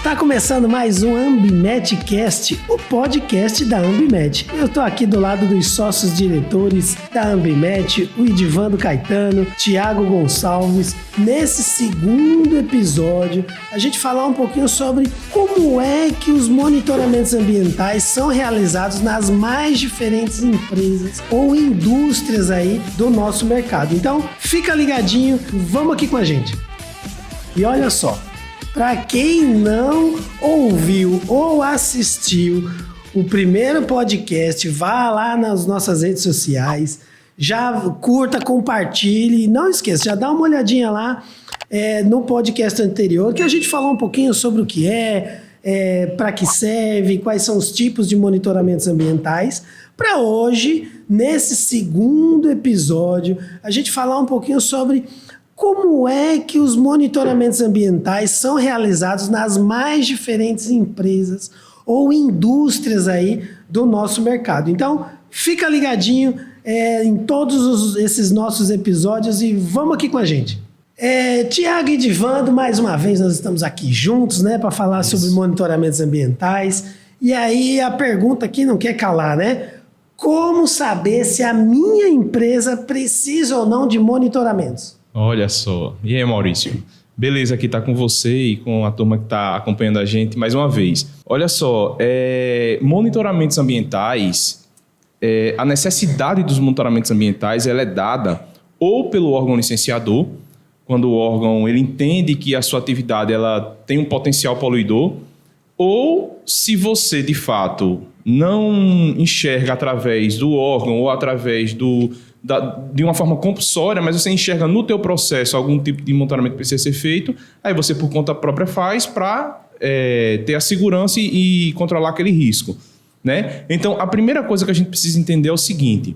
Tá começando mais um AmbiMedCast, o podcast da Ambimed. Eu tô aqui do lado dos sócios diretores da Ambimed, o Edivando Caetano, Thiago Gonçalves. Nesse segundo episódio, a gente falar um pouquinho sobre como é que os monitoramentos ambientais são realizados nas mais diferentes empresas ou indústrias aí do nosso mercado. Então, fica ligadinho, vamos aqui com a gente. E olha só, para quem não ouviu ou assistiu o primeiro podcast, vá lá nas nossas redes sociais, já curta, compartilhe e não esqueça, já dá uma olhadinha lá no podcast anterior, que a gente falou um pouquinho sobre o que para que serve, quais são os tipos de monitoramentos ambientais. Para hoje, nesse segundo episódio, a gente falar um pouquinho sobre como é que os monitoramentos ambientais são realizados nas mais diferentes empresas ou indústrias aí do nosso mercado. Então, fica ligadinho em todos esses nossos episódios e vamos aqui com a gente. Thiago e Edivando, mais uma vez nós estamos aqui juntos, né, para falar sobre monitoramentos ambientais. E aí a pergunta que não quer calar, né? Como saber se a minha empresa precisa ou não de monitoramentos? Olha só. E aí, Maurício? Beleza aqui tá com você e com a turma que está acompanhando a gente mais uma vez. Olha só, monitoramentos ambientais, a necessidade dos monitoramentos ambientais ela é dada ou pelo órgão licenciador, quando o órgão ele entende que a sua atividade ela tem um potencial poluidor, ou se você, de fato, não enxerga através do órgão ou através de uma forma compulsória, mas você enxerga no teu processo algum tipo de monitoramento que precisa ser feito, aí você por conta própria faz para ter a segurança e controlar aquele risco, né? Então, a primeira coisa que a gente precisa entender é o seguinte: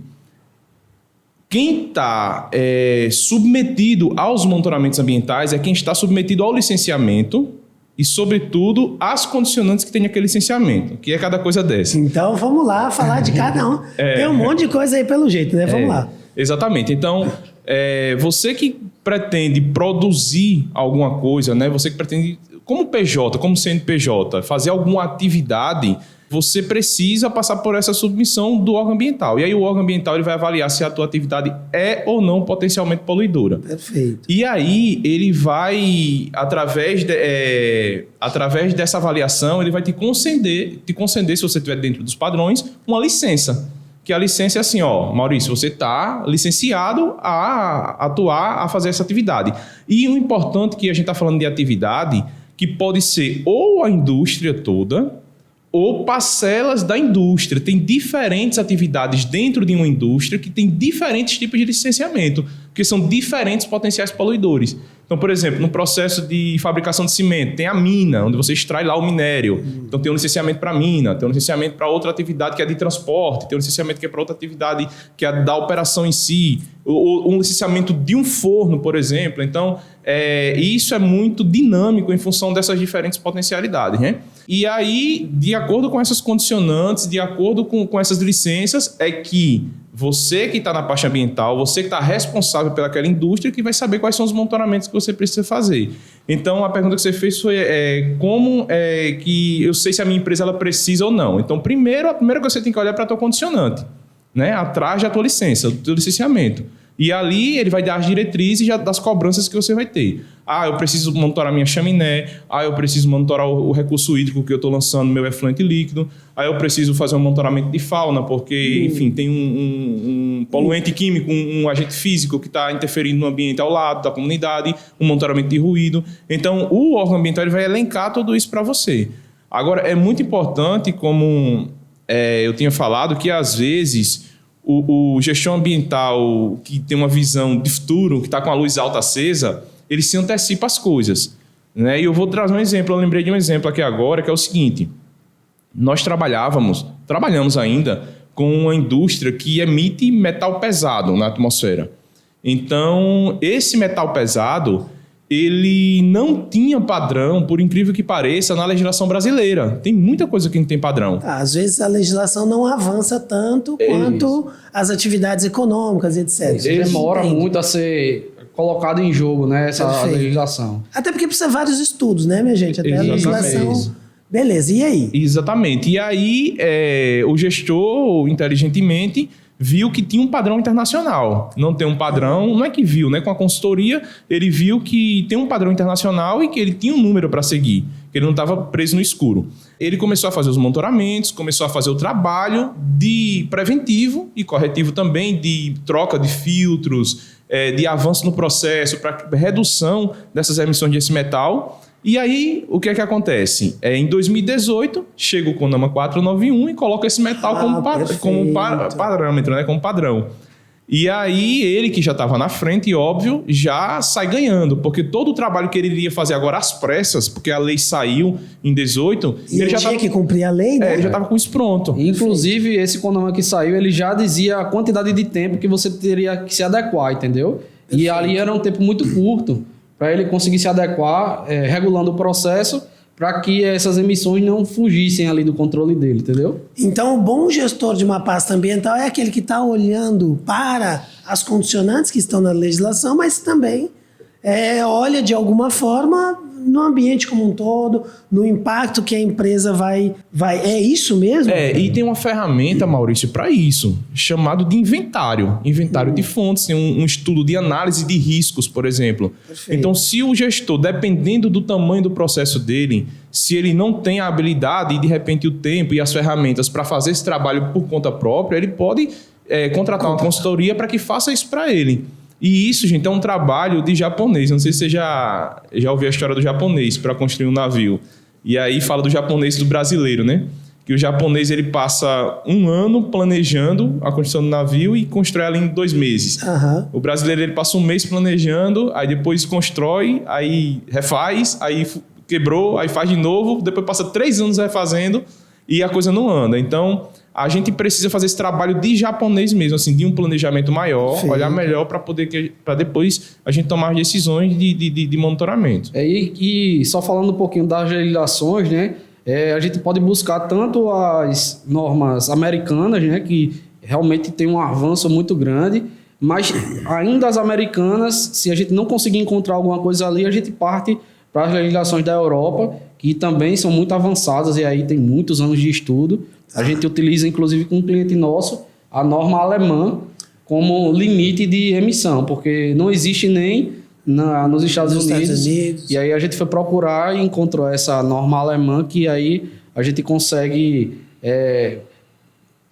quem está submetido aos monitoramentos ambientais é quem está submetido ao licenciamento e, sobretudo, as condicionantes que tem aquele licenciamento, que é cada coisa dessa. Então, vamos lá falar de cada um. Tem um monte de coisa aí pelo jeito, né? Vamos lá. Exatamente. Então, você que pretende produzir alguma coisa, né? Você que pretende, como PJ, como CNPJ, fazer alguma atividade, você precisa passar por essa submissão do órgão ambiental. E aí o órgão ambiental ele vai avaliar se a tua atividade é ou não potencialmente poluidora. Perfeito. E aí ele vai, através dessa avaliação, ele vai te conceder, se você estiver dentro dos padrões, uma licença. Que a licença é assim, Maurício, você está licenciado a atuar, a fazer essa atividade. E o importante é que a gente está falando de atividade que pode ser ou a indústria toda, ou parcelas da indústria. Tem diferentes atividades dentro de uma indústria que tem diferentes tipos de licenciamento, porque são diferentes potenciais poluidores. Então, por exemplo, no processo de fabricação de cimento, tem a mina, onde você extrai lá o minério. Então, tem um licenciamento para a mina, tem um licenciamento para outra atividade que é de transporte, tem um licenciamento que é para outra atividade que é da operação em si, ou um licenciamento de um forno, por exemplo. Então, isso é muito dinâmico em função dessas diferentes potencialidades, né? E aí, de acordo com essas condicionantes, de acordo com essas licenças, é que você que está na parte ambiental, você que está responsável pelaquela indústria, que vai saber quais são os monitoramentos que você precisa fazer. Então, a pergunta que você fez foi como que eu sei se a minha empresa ela precisa ou não. Então, a primeira coisa que você tem que olhar é para a tua condicionante, né? Atrás da tua licença, do teu licenciamento. E ali ele vai dar as diretrizes das cobranças que você vai ter. Eu preciso monitorar minha chaminé. Eu preciso monitorar o recurso hídrico que eu estou lançando, meu efluente líquido. Eu preciso fazer um monitoramento de fauna, porque, enfim, tem um poluente químico, um agente físico que está interferindo no ambiente ao lado da comunidade, um monitoramento de ruído. Então, o órgão ambiental ele vai elencar tudo isso para você. Agora, é muito importante, como eu tinha falado, que às vezes o gestão ambiental que tem uma visão de futuro, que está com a luz alta acesa, ele se antecipa às coisas, né? E eu vou trazer um exemplo, eu lembrei de um exemplo aqui agora, que é o seguinte: nós trabalhamos ainda com uma indústria que emite metal pesado na atmosfera. Então, esse metal pesado, ele não tinha padrão, por incrível que pareça, na legislação brasileira. Tem muita coisa que não tem padrão. Às vezes a legislação não avança tanto quanto as atividades econômicas, etc. Demora muito a ser colocado em jogo, né, essa legislação. Até porque precisa de vários estudos, né, minha gente? Até Exatamente. a legislação... Beleza, e aí? Exatamente. E aí, o gestor, inteligentemente, viu que tinha um padrão internacional. Não tem um padrão, não é que viu, né? Com a consultoria, ele viu que tem um padrão internacional e que ele tinha um número para seguir, que ele não estava preso no escuro. Ele começou a fazer os monitoramentos, começou a fazer o trabalho de preventivo e corretivo também, de troca de filtros, de avanço no processo, para redução dessas emissões desse metal. E aí, o que é que acontece? Em 2018, chega o CONAMA 491 e coloca esse metal como parâmetro, né? Como padrão. E aí, ele que já estava na frente, óbvio, já sai ganhando, porque todo o trabalho que ele iria fazer agora às pressas, porque a lei saiu em 18... E ele já tinha que cumprir a lei, né? Ele já estava com isso pronto. Inclusive, esse CONAMA que saiu, ele já dizia a quantidade de tempo que você teria que se adequar, entendeu? E ali era um tempo muito curto, para ele conseguir se adequar, regulando o processo, para que essas emissões não fugissem ali do controle dele, entendeu? Então, o bom gestor de uma pasta ambiental é aquele que está olhando para as condicionantes que estão na legislação, mas também olha de alguma forma no ambiente como um todo, no impacto que a empresa vai... É isso mesmo? E tem uma ferramenta, Maurício, para isso, chamado de inventário. Inventário de fontes, tem um estudo de análise de riscos, por exemplo. Perfeito. Então, se o gestor, dependendo do tamanho do processo dele, se ele não tem a habilidade e, de repente, o tempo e as ferramentas para fazer esse trabalho por conta própria, ele pode contratar uma consultoria para que faça isso para ele. E isso, gente, é um trabalho de japonês. Não sei se você já ouviu a história do japonês para construir um navio. E aí fala do japonês e do brasileiro, né? Que o japonês ele passa 1 ano planejando a construção do navio e constrói ela em 2 meses. Uhum. O brasileiro ele passa 1 mês planejando, aí depois constrói, aí refaz, aí quebrou, aí faz de novo, depois passa 3 anos refazendo e a coisa não anda. Então... a gente precisa fazer esse trabalho de japonês mesmo, assim, de um planejamento maior, Sim. olhar melhor para depois a gente tomar as decisões de monitoramento. E só falando um pouquinho das legislações, né? A gente pode buscar tanto as normas americanas, né? Que realmente tem um avanço muito grande, mas ainda as americanas, se a gente não conseguir encontrar alguma coisa ali, a gente parte para as legislações da Europa, que também são muito avançadas e aí tem muitos anos de estudo. A gente utiliza, inclusive, com um cliente nosso, a norma alemã como limite de emissão, porque não existe nem nos Estados Unidos. E aí a gente foi procurar e encontrou essa norma alemã, que aí a gente consegue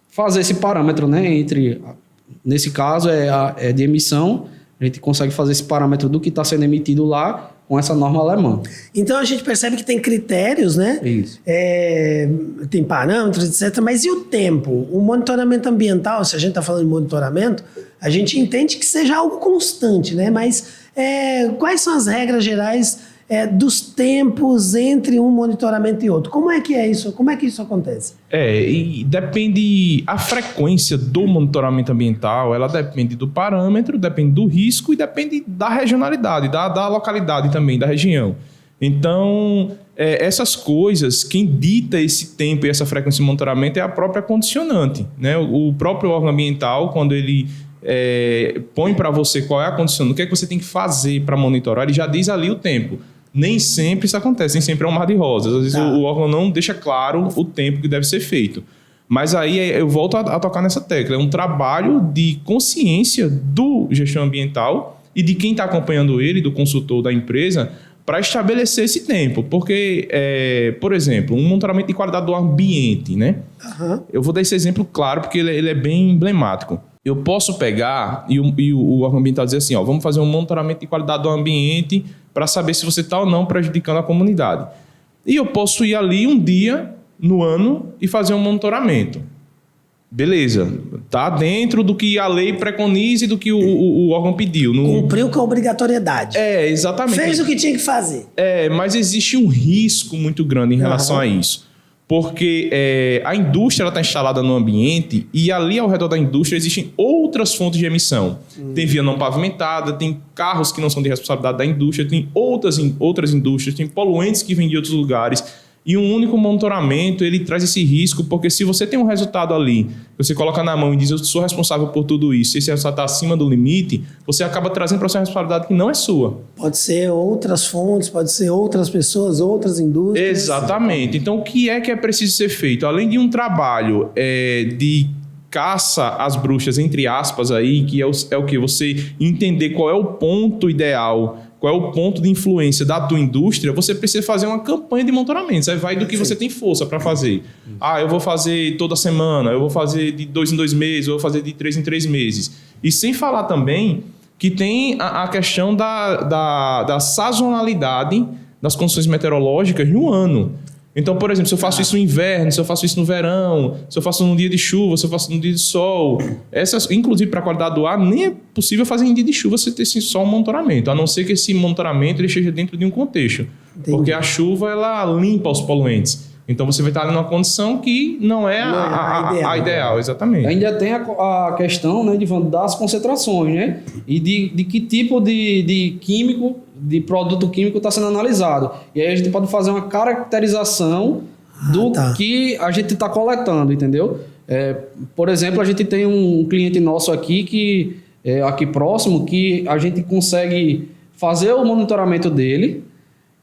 fazer esse parâmetro, né? Nesse caso, é de emissão, a gente consegue fazer esse parâmetro do que está sendo emitido lá, com essa norma alemã. Então a gente percebe que tem critérios, né? Isso. Tem parâmetros, etc. Mas e o tempo? O monitoramento ambiental, se a gente está falando de monitoramento, a gente entende que seja algo constante, né? Mas quais são as regras gerais dos tempos entre um monitoramento e outro? Como é que é isso? Como é que isso acontece? E depende... A frequência do monitoramento ambiental, ela depende do parâmetro, depende do risco e depende da regionalidade, da localidade também, da região. Então, essas coisas, quem dita esse tempo e essa frequência de monitoramento é a própria condicionante, né? O próprio órgão ambiental, quando ele põe para você qual é a condicionante, o que é que você tem que fazer para monitorar, ele já diz ali o tempo. Nem sempre isso acontece, nem sempre é um mar de rosas. Às vezes o órgão não deixa claro o tempo que deve ser feito. Mas aí eu volto a tocar nessa tecla. É um trabalho de consciência do gestor ambiental e de quem está acompanhando ele, do consultor da empresa, para estabelecer esse tempo. Porque, por exemplo, um monitoramento de qualidade do ambiente, né? Uhum. Eu vou dar esse exemplo claro porque ele é bem emblemático. Eu posso pegar e o órgão ambiental dizer assim, vamos fazer um monitoramento de qualidade do ambiente para saber se você está ou não prejudicando a comunidade. E eu posso ir ali um dia no ano e fazer um monitoramento. Beleza, está dentro do que a lei preconiza e do que o órgão pediu. Cumpriu com a obrigatoriedade. Exatamente. Fez o que tinha que fazer. Mas existe um risco muito grande em relação a isso. Porque a indústria está instalada no ambiente e ali ao redor da indústria existem outras fontes de emissão. Tem via não pavimentada, tem carros que não são de responsabilidade da indústria, tem outras indústrias, tem poluentes que vêm de outros lugares. E um único monitoramento, ele traz esse risco, porque se você tem um resultado ali, você coloca na mão e diz, eu sou responsável por tudo isso, e esse resultado está acima do limite, você acaba trazendo para você uma responsabilidade que não é sua. Pode ser outras fontes, pode ser outras pessoas, outras indústrias. Exatamente. Então, o que é preciso ser feito? Além de um trabalho de caça às bruxas, entre aspas, aí, que é o que? Você entender qual é o ponto ideal, qual é o ponto de influência da tua indústria, você precisa fazer uma campanha de monitoramentos. Aí vai do que você tem força para fazer. Eu vou fazer toda semana, eu vou fazer de 2 em 2 meses, eu vou fazer de 3 em 3 meses. E sem falar também que tem a questão da sazonalidade das condições meteorológicas no ano. Então, por exemplo, se eu faço isso no inverno, se eu faço isso no verão, se eu faço num dia de chuva, se eu faço num dia de sol, inclusive para a qualidade do ar, nem é possível fazer em dia de chuva você ter só um monitoramento, a não ser que esse monitoramento ele esteja dentro de um contexto. Entendi. Porque a chuva ela limpa os poluentes. Então você vai estar ali numa condição que não é a ideal, exatamente. Ainda tem a questão, né, das concentrações, né? E de que tipo de químico, de produto químico está sendo analisado. E aí a gente pode fazer uma caracterização do que a gente está coletando, entendeu? Por exemplo, a gente tem um cliente nosso aqui, aqui próximo, que a gente consegue fazer o monitoramento dele.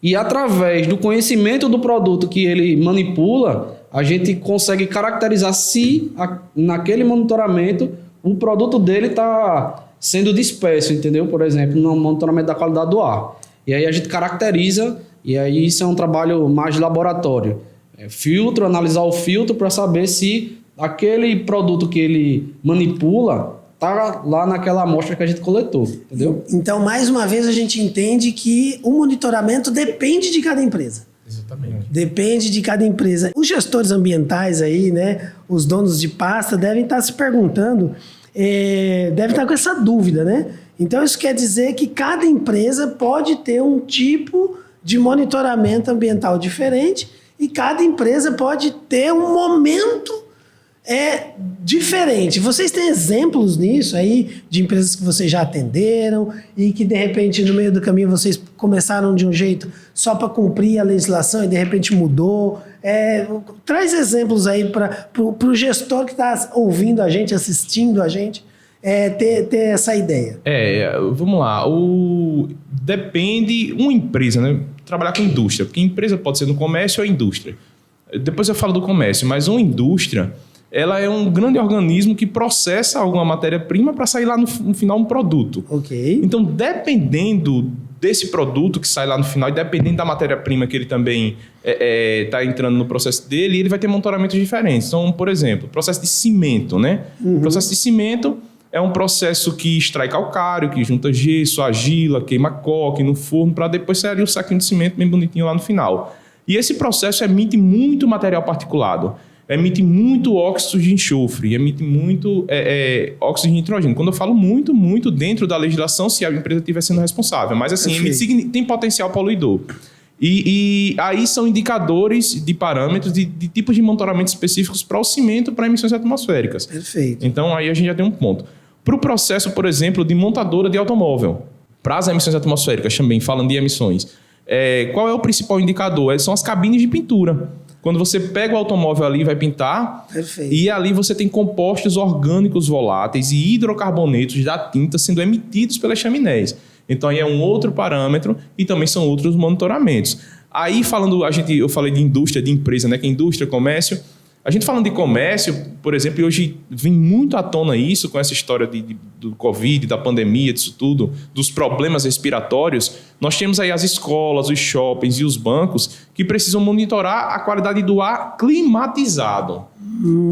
E através do conhecimento do produto que ele manipula, a gente consegue caracterizar se naquele monitoramento o produto dele está sendo disperso, entendeu? Por exemplo, no monitoramento da qualidade do ar. E aí a gente caracteriza, e aí isso é um trabalho mais de laboratório. Filtro, analisar o filtro para saber se aquele produto que ele manipula está lá naquela amostra que a gente coletou, entendeu? Então, mais uma vez, a gente entende que o monitoramento depende de cada empresa. Exatamente. Depende de cada empresa. Os gestores ambientais aí, né, os donos de pasta, devem estar se perguntando, devem estar com essa dúvida, né? Então, isso quer dizer que cada empresa pode ter um tipo de monitoramento ambiental diferente e cada empresa pode ter um momento diferente. Vocês têm exemplos nisso aí, de empresas que vocês já atenderam e que, de repente, no meio do caminho, vocês começaram de um jeito só para cumprir a legislação e, de repente, mudou? Traz exemplos aí para o gestor que está ouvindo a gente, assistindo a gente, ter essa ideia. Vamos lá. Depende uma empresa, né? Trabalhar com indústria, porque empresa pode ser no comércio ou indústria. Depois eu falo do comércio, mas uma indústria ela é um grande organismo que processa alguma matéria-prima para sair lá no final um produto. Ok. Então, dependendo desse produto que sai lá no final e dependendo da matéria-prima que ele também está entrando no processo dele, ele vai ter monitoramentos diferentes. Então, por exemplo, processo de cimento, né? O processo de cimento é um processo que extrai calcário, que junta gesso, argila, queima coque no forno para depois sair o saquinho de cimento bem bonitinho lá no final. E esse processo emite muito material particulado. Emite muito óxido de enxofre, emite muito óxido de nitrogênio. Quando eu falo muito dentro da legislação, se a empresa estiver sendo responsável. Mas assim, tem potencial poluidor. E aí são indicadores de parâmetros de tipos de monitoramento específicos para o cimento para emissões atmosféricas. Perfeito. Então aí a gente já tem um ponto. Para o processo, por exemplo, de montadora de automóvel, para as emissões atmosféricas também, falando de emissões, qual é o principal indicador? São as cabines de pintura. Quando você pega o automóvel ali e vai pintar, perfeito, e ali você tem compostos orgânicos voláteis e hidrocarbonetos da tinta sendo emitidos pelas chaminés. Então aí é um outro parâmetro e também são outros monitoramentos. Aí eu falei de indústria, de empresa, né? Que é indústria, comércio. A gente falando de comércio, por exemplo, e hoje vem muito à tona isso com essa história do Covid, da pandemia, disso tudo, dos problemas respiratórios. Nós temos aí as escolas, os shoppings e os bancos que precisam monitorar a qualidade do ar climatizado.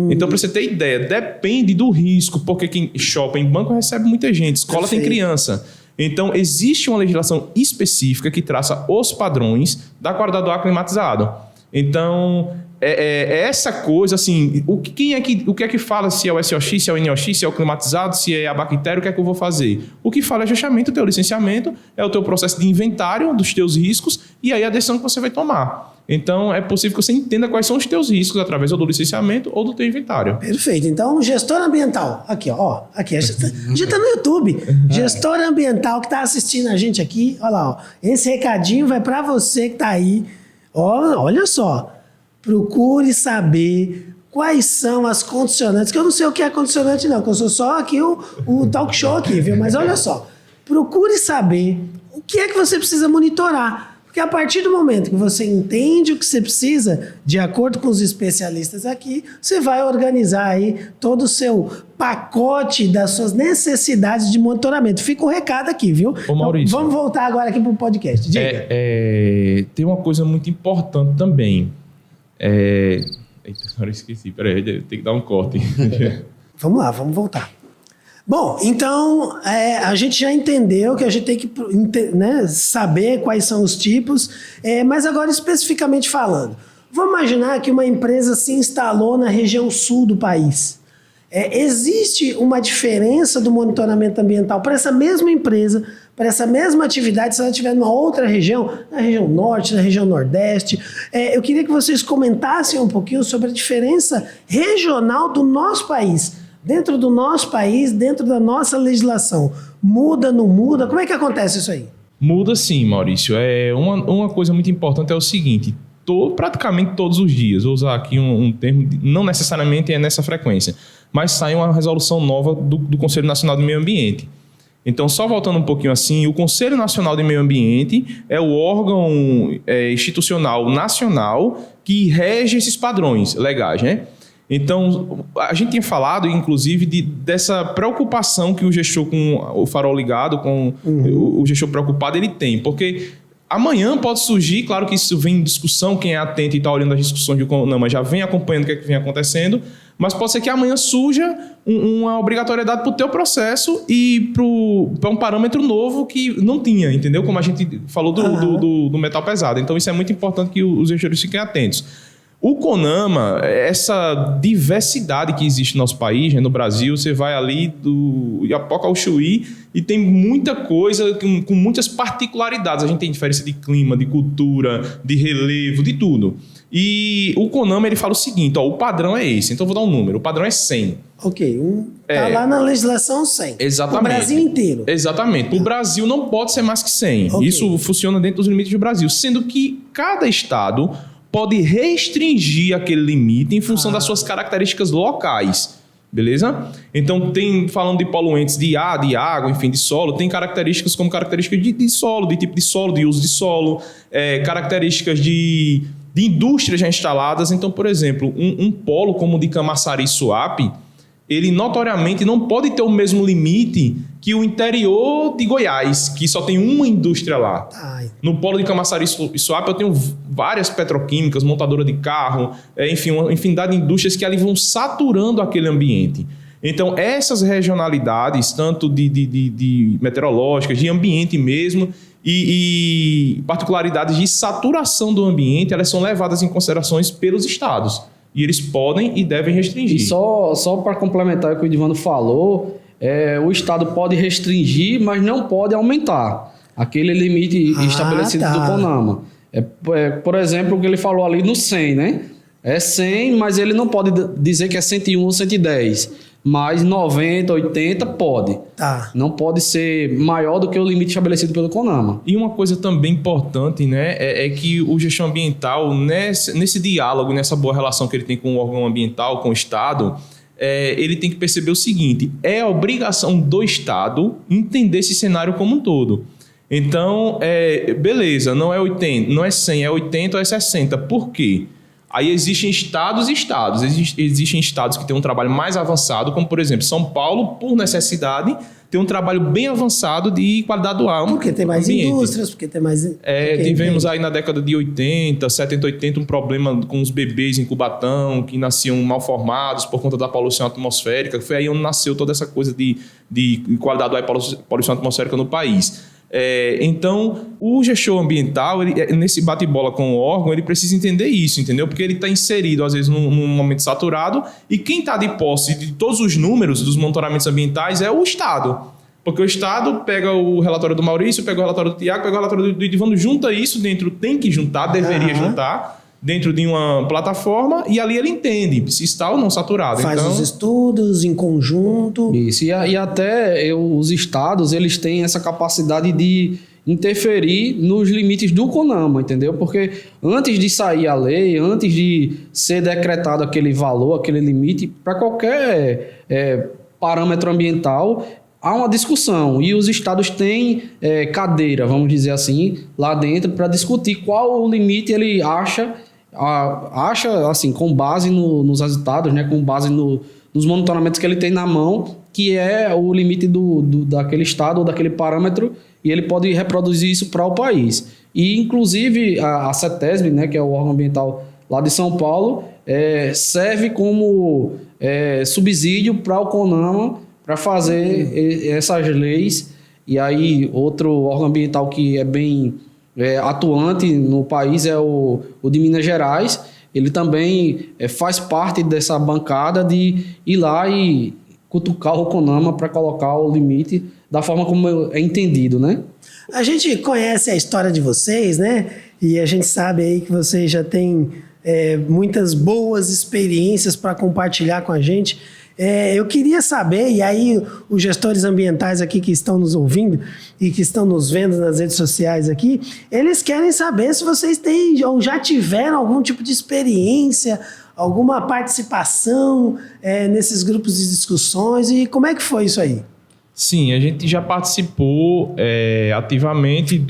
Então, para você ter ideia, depende do risco, porque shopping, banco recebe muita gente, escola tem criança. Então, existe uma legislação específica que traça os padrões da qualidade do ar climatizado. Então, essa coisa, assim, o que é que fala se é o SOX, se é o NOX, se é o climatizado, se é a bactéria, o que é que eu vou fazer? O que fala é justamente o teu licenciamento, é o teu processo de inventário dos teus riscos e aí a decisão que você vai tomar. Então, é possível que você entenda quais são os teus riscos através ou do licenciamento ou do teu inventário. Perfeito. Então, gestor ambiental, aqui, a gente está no YouTube. Gestor ambiental que está assistindo a gente aqui, olha lá, esse recadinho vai para você que está aí. Olha só. procure saber quais são as condicionantes, que eu não sei o que é condicionante não, que eu sou só aqui o talk show aqui, viu? Mas olha só, procure saber o que é que você precisa monitorar. Porque a partir do momento que você entende o que você precisa, de acordo com os especialistas aqui, você vai organizar aí todo o seu pacote das suas necessidades de monitoramento. Fica o recado aqui, viu? Ô, Maurício, então, vamos voltar agora aqui para o podcast. Diga. Tem uma coisa muito importante também. Eita, agora eu esqueci. Peraí, tem que dar um corte. Vamos lá, vamos voltar. Bom, então a gente já entendeu que a gente tem que saber quais são os tipos, mas agora especificamente falando, vamos imaginar que uma empresa se instalou na região sul do país. Existe uma diferença do monitoramento ambiental para essa mesma empresa, para essa mesma atividade, se ela estiver numa outra região, na região norte, na região nordeste. Eu queria que vocês comentassem um pouquinho sobre a diferença regional do nosso país. Dentro do nosso país, dentro da nossa legislação, muda, não muda? Como é que acontece isso aí? Muda sim, Maurício. Uma coisa muito importante é o seguinte, praticamente todos os dias, vou usar aqui um termo, não necessariamente é nessa frequência, mas sai uma resolução nova do Conselho Nacional de Meio Ambiente. Então, só voltando um pouquinho assim, o Conselho Nacional de Meio Ambiente é o órgão institucional nacional que rege esses padrões legais, né? Então, a gente tinha falado, inclusive, dessa preocupação que o gestor com o farol ligado, com o gestor preocupado, ele tem. Porque amanhã pode surgir, claro que isso vem em discussão, quem é atento e está olhando as discussões do CONAMA já vem acompanhando o que é que vem acontecendo, mas pode ser que amanhã surja uma obrigatoriedade para o teu processo e para um parâmetro novo que não tinha, entendeu? Como a gente falou do metal pesado. Então, isso é muito importante que os gestores fiquem atentos. O CONAMA, essa diversidade que existe no nosso país, né, no Brasil, você vai ali do Iapoca ao Chuí e tem muita coisa com muitas particularidades. A gente tem diferença de clima, de cultura, de relevo, de tudo. E o CONAMA ele fala o seguinte, o padrão é esse, então eu vou dar um número, o padrão é 100. Ok, tá lá na legislação 100. Exatamente. O Brasil inteiro. Exatamente. O Brasil não pode ser mais que 100. Okay. Isso funciona dentro dos limites do Brasil, sendo que cada estado pode restringir aquele limite em função das suas características locais, beleza? Então, falando de poluentes de ar, de água, enfim, de solo, tem características como características de solo, de tipo de solo, de uso de solo, características de indústrias já instaladas. Então, por exemplo, um polo como o de Camaçari e Suape, ele notoriamente não pode ter o mesmo limite que o interior de Goiás, que só tem uma indústria lá. Ai. No polo de Camaçari e Suape eu tenho várias petroquímicas, montadora de carro, enfim, uma infinidade de indústrias que ali vão saturando aquele ambiente. Então, essas regionalidades, tanto de meteorológicas, de ambiente mesmo, e particularidades de saturação do ambiente, elas são levadas em considerações pelos estados. E eles podem e devem restringir. E só para complementar o que o Edivando falou, o Estado pode restringir, mas não pode aumentar aquele limite estabelecido do CONAMA. Por exemplo, o que ele falou ali no 100, né? É 100, mas ele não pode dizer que é 101 ou 110. Mas 90, 80 pode. Tá. Não pode ser maior do que o limite estabelecido pelo CONAMA. E uma coisa também importante, né, é que o gestor ambiental, nesse diálogo, nessa boa relação que ele tem com o órgão ambiental, com o Estado, ele tem que perceber o seguinte, é a obrigação do Estado entender esse cenário como um todo. Então, beleza, não é 80, não é 100, é 80 ou é 60. Por quê? Aí existem estados e estados. Existem estados que têm um trabalho mais avançado, como, por exemplo, São Paulo, por necessidade, tem um trabalho bem avançado de qualidade do ar. Porque tem mais indústrias, porque tem mais... Tivemos aí na década de 80, 70, 80, um problema com os bebês em Cubatão, que nasciam mal formados por conta da poluição atmosférica. Foi aí onde nasceu toda essa coisa de qualidade do ar e poluição atmosférica no país. Então, o gestor ambiental, nesse bate-bola com o órgão, ele precisa entender isso, entendeu? Porque ele está inserido, às vezes, num momento saturado, e quem está de posse de todos os números dos monitoramentos ambientais é o Estado. Porque o Estado pega o relatório do Maurício, pega o relatório do Tiago, pega o relatório do Edivando, junta isso dentro, tem que juntar, deveria juntar, dentro de uma plataforma, e ali ele entende se está ou não saturado. Faz os estudos em conjunto. Isso, e até os estados, eles têm essa capacidade de interferir nos limites do CONAMA, entendeu? Porque antes de sair a lei, antes de ser decretado aquele valor, aquele limite, para qualquer parâmetro ambiental, há uma discussão e os estados têm cadeira, vamos dizer assim, lá dentro para discutir qual o limite ele acha assim, com base nos resultados, né, com base nos monitoramentos que ele tem na mão, que é o limite daquele estado ou daquele parâmetro, e ele pode reproduzir isso para o país. E, inclusive, a CETESB, né, que é o órgão ambiental lá de São Paulo, serve como subsídio para o CONAMA para fazer essas leis. E aí, outro órgão ambiental que é bem atuante no país é o de Minas Gerais. Ele também faz parte dessa bancada de ir lá e cutucar o CONAMA para colocar o limite da forma como é entendido, né? A gente conhece a história de vocês, né? E a gente sabe aí que vocês já têm muitas boas experiências para compartilhar com a gente. Eu queria saber, e aí os gestores ambientais aqui que estão nos ouvindo e que estão nos vendo nas redes sociais aqui, eles querem saber se vocês têm ou já tiveram algum tipo de experiência, alguma participação nesses grupos de discussões, e como é que foi isso aí? Sim, a gente já participou ativamente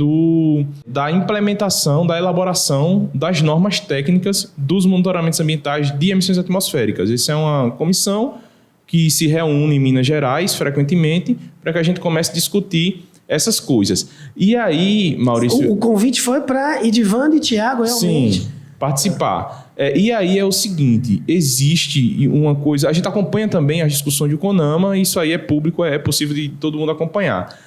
da implementação, da elaboração das normas técnicas dos monitoramentos ambientais de emissões atmosféricas. Essa é uma comissão que se reúne em Minas Gerais frequentemente para que a gente comece a discutir essas coisas. E aí, Maurício... O convite foi para Edivando e Tiago, realmente. Sim, participar. E aí é o seguinte, existe uma coisa... A gente acompanha também as discussões do CONAMA, isso aí é público, é possível de todo mundo acompanhar.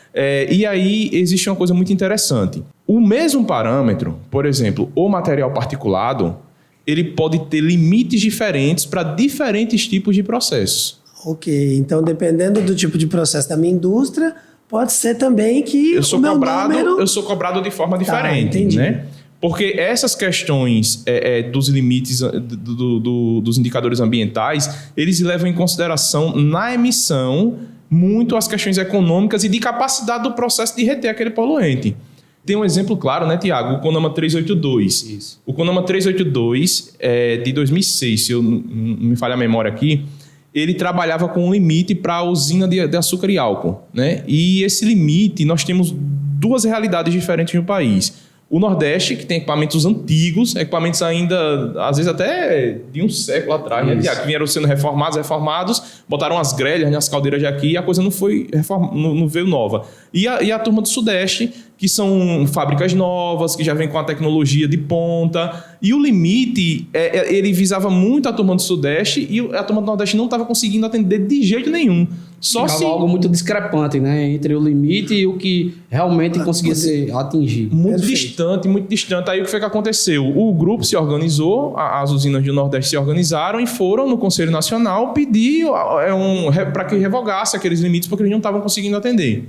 E aí existe uma coisa muito interessante. O mesmo parâmetro, por exemplo, o material particulado, ele pode ter limites diferentes para diferentes tipos de processos. Ok, então dependendo do tipo de processo da minha indústria, pode ser também que eu sou cobrado de forma diferente, né? Porque essas questões dos limites dos indicadores ambientais, eles levam em consideração na emissão muito as questões econômicas e de capacidade do processo de reter aquele poluente. Tem um exemplo claro, né, Tiago? O CONAMA 382. Isso. O CONAMA 382 é de 2006, se eu não me falha a memória aqui, ele trabalhava com um limite para a usina de açúcar e álcool, né? E esse limite, nós temos duas realidades diferentes no país. O Nordeste, que tem equipamentos antigos, equipamentos ainda, às vezes até de um século atrás, né, que vieram sendo reformados, botaram as grelhas nas caldeiras de aqui e a coisa não foi não veio nova. E a turma do Sudeste, que são fábricas novas, que já vem com a tecnologia de ponta. E o limite, ele visava muito a turma do Sudeste e a turma do Nordeste não estava conseguindo atender de jeito nenhum. Algo muito discrepante, né? Entre o limite e o que realmente conseguia ser atingido. Muito distante. Aí o que foi que aconteceu? O grupo se organizou, as usinas do Nordeste se organizaram e foram no Conselho Nacional pedir para que revogasse aqueles limites, porque eles não estavam conseguindo atender.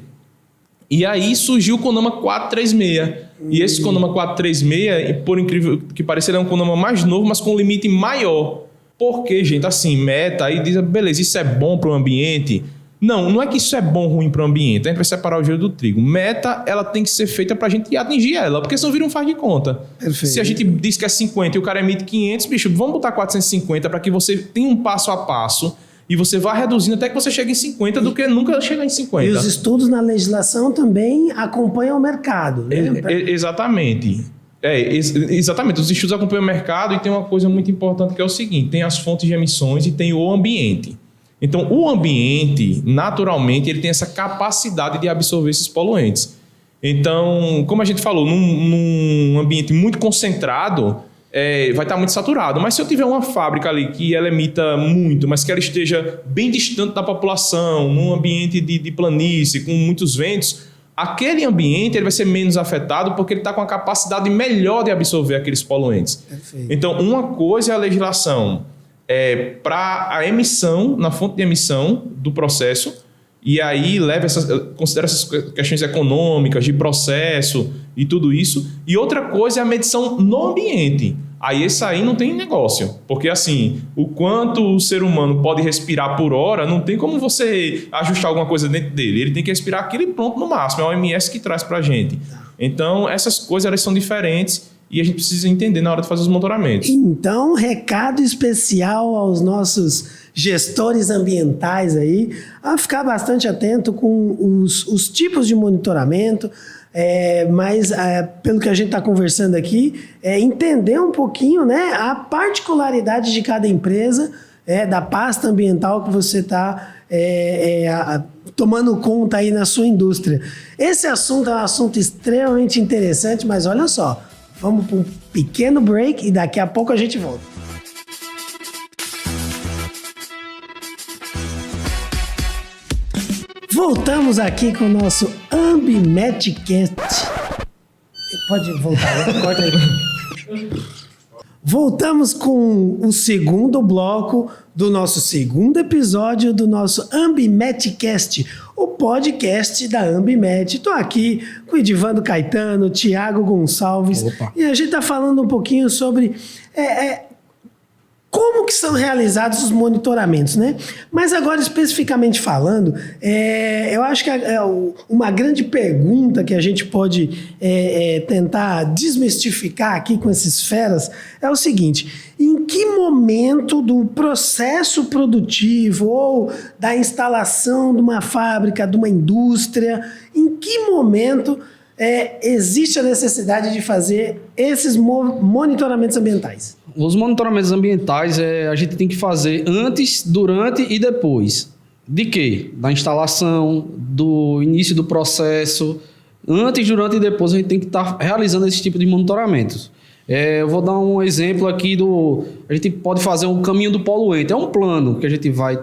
E aí surgiu o CONAMA 436. E esse CONAMA 436, por incrível que pareça, ele é um CONAMA mais novo, mas com um limite maior. Porque, gente, assim, meta, aí diz, beleza, isso é bom para o ambiente? Não é que isso é bom ou ruim para o ambiente. A gente vai separar o joio do trigo. Meta, ela tem que ser feita para a gente atingir ela, porque senão vira um faz de conta. Perfeito. Se a gente diz que é 50 e o cara emite 500, bicho, vamos botar 450 para que você tenha um passo a passo e você vá reduzindo até que você chegue em 50 do que nunca chegar em 50. E os estudos na legislação também acompanham o mercado, né? Exatamente. Exatamente. Os estudos acompanham o mercado e tem uma coisa muito importante que é o seguinte, tem as fontes de emissões e tem o ambiente. Então, o ambiente, naturalmente, ele tem essa capacidade de absorver esses poluentes. Então, como a gente falou, num ambiente muito concentrado, vai estar muito saturado. Mas se eu tiver uma fábrica ali que ela emita muito, mas que ela esteja bem distante da população, num ambiente de planície, com muitos ventos, aquele ambiente ele vai ser menos afetado porque ele está com a capacidade melhor de absorver aqueles poluentes. Perfeito. Então, uma coisa é a legislação para a emissão, na fonte de emissão do processo, e aí considera essas questões econômicas, de processo e tudo isso. E outra coisa é a medição no ambiente. Aí esse aí não tem negócio. Porque assim, o quanto o ser humano pode respirar por hora, não tem como você ajustar alguma coisa dentro dele. Ele tem que respirar aquilo e pronto, no máximo. É a OMS que traz pra gente. Então, essas coisas elas são diferentes e a gente precisa entender na hora de fazer os monitoramentos. Então, recado especial aos nossos gestores ambientais aí, a ficar bastante atento com os tipos de monitoramento, mas pelo que a gente está conversando aqui, entender um pouquinho, né, a particularidade de cada empresa, da pasta ambiental que você está tomando conta aí na sua indústria. Esse assunto é um assunto extremamente interessante, mas olha só, vamos para um pequeno break e daqui a pouco a gente volta. Voltamos aqui com o nosso AmbiMatCast. Pode voltar, né? Corta aí. Voltamos com o segundo bloco do nosso segundo episódio do nosso AmbiMatCast, o podcast da AmbiMat. Estou aqui com o Edivando Caetano, Tiago Gonçalves. Opa. E a gente está falando um pouquinho sobre como que são realizados os monitoramentos, né? Mas agora, especificamente falando, eu acho que uma grande pergunta que a gente pode tentar desmistificar aqui com esses feras é o seguinte: em que momento do processo produtivo ou da instalação de uma fábrica, de uma indústria, em que momento existe a necessidade de fazer esses monitoramentos ambientais? Os monitoramentos ambientais a gente tem que fazer antes, durante e depois. De quê? Da instalação, do início do processo. Antes, durante e depois a gente tem que estar realizando esse tipo de monitoramentos. Eu vou dar um exemplo aqui a gente pode fazer um caminho do poluente. É um plano que a gente vai...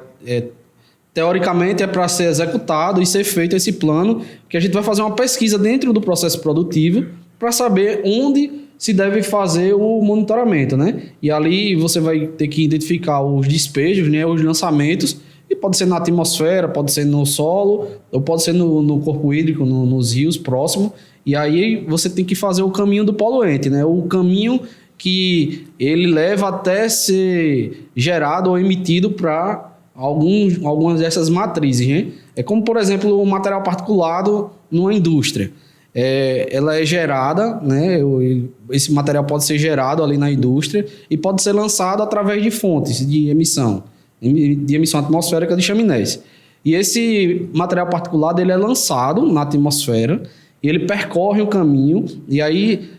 teoricamente é para ser executado e ser feito esse plano, que a gente vai fazer uma pesquisa dentro do processo produtivo para saber onde se deve fazer o monitoramento, né? E ali você vai ter que identificar os despejos, né? Os lançamentos, e pode ser na atmosfera, pode ser no solo, ou pode ser no corpo hídrico, nos rios próximos. E aí você tem que fazer o caminho do poluente, né? O caminho que ele leva até ser gerado ou emitido para algumas dessas matrizes, né? É como, por exemplo, o material particulado numa indústria. Ela é gerada, né? Esse material pode ser gerado ali na indústria e pode ser lançado através de fontes de emissão atmosférica de chaminés. E esse material particulado ele é lançado na atmosfera e ele percorre o caminho. E aí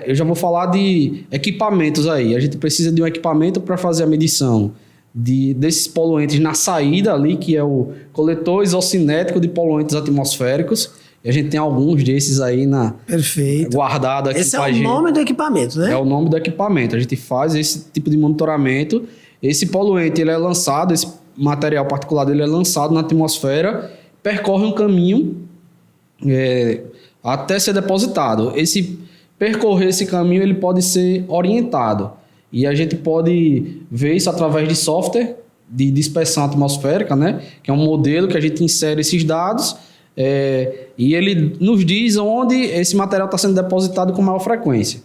eu já vou falar de equipamentos aí. A gente precisa de um equipamento para fazer a medição desses poluentes na saída ali, que é o coletor isocinético de poluentes atmosféricos. E a gente tem alguns desses aí guardado aqui. Esse é o nome do equipamento, né? É o nome do equipamento. A gente faz esse tipo de monitoramento. Esse poluente ele é lançado, esse material particulado ele é lançado na atmosfera, percorre um caminho até ser depositado. Percorrer esse caminho ele pode ser orientado. E a gente pode ver isso através de software de dispersão atmosférica, né? Que é um modelo que a gente insere esses dados e ele nos diz onde esse material está sendo depositado com maior frequência.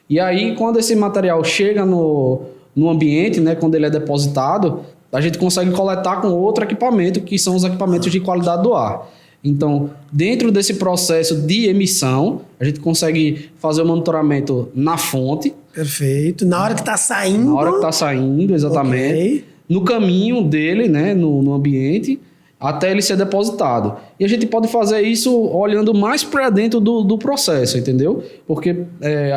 E aí, quando esse material chega no ambiente, né? Quando ele é depositado, a gente consegue coletar com outro equipamento, que são os equipamentos de qualidade do ar. Então, dentro desse processo de emissão, a gente consegue fazer o monitoramento na fonte. Perfeito. Na hora que está saindo. Na hora que está saindo, exatamente. Okay. No caminho dele, né, no ambiente, até ele ser depositado. E a gente pode fazer isso olhando mais para dentro do processo, entendeu? Porque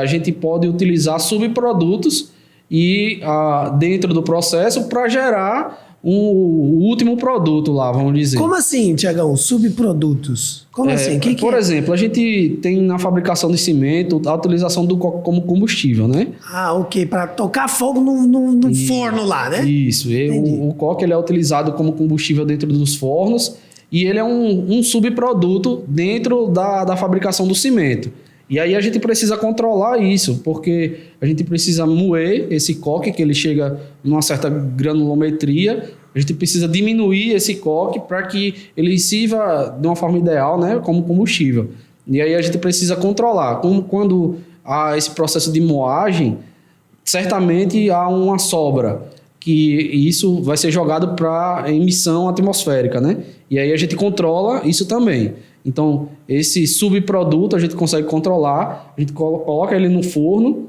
a gente pode utilizar subprodutos dentro do processo para gerar o último produto lá, vamos dizer. Como assim, Tiagão? Subprodutos? Como assim? Por exemplo, a gente tem na fabricação de cimento a utilização do coque como combustível, né? Ah, ok. Para tocar fogo no forno lá, né? Isso. O coque ele é utilizado como combustível dentro dos fornos e ele é um subproduto dentro da fabricação do cimento. E aí a gente precisa controlar isso, porque a gente precisa moer esse coque, que ele chega numa certa granulometria, a gente precisa diminuir esse coque para que ele sirva de uma forma ideal, né, como combustível. E aí a gente precisa controlar. Quando há esse processo de moagem, certamente há uma sobra, que isso vai ser jogado para emissão atmosférica, né? E aí a gente controla isso também. Então, esse subproduto a gente consegue controlar, a gente coloca ele no forno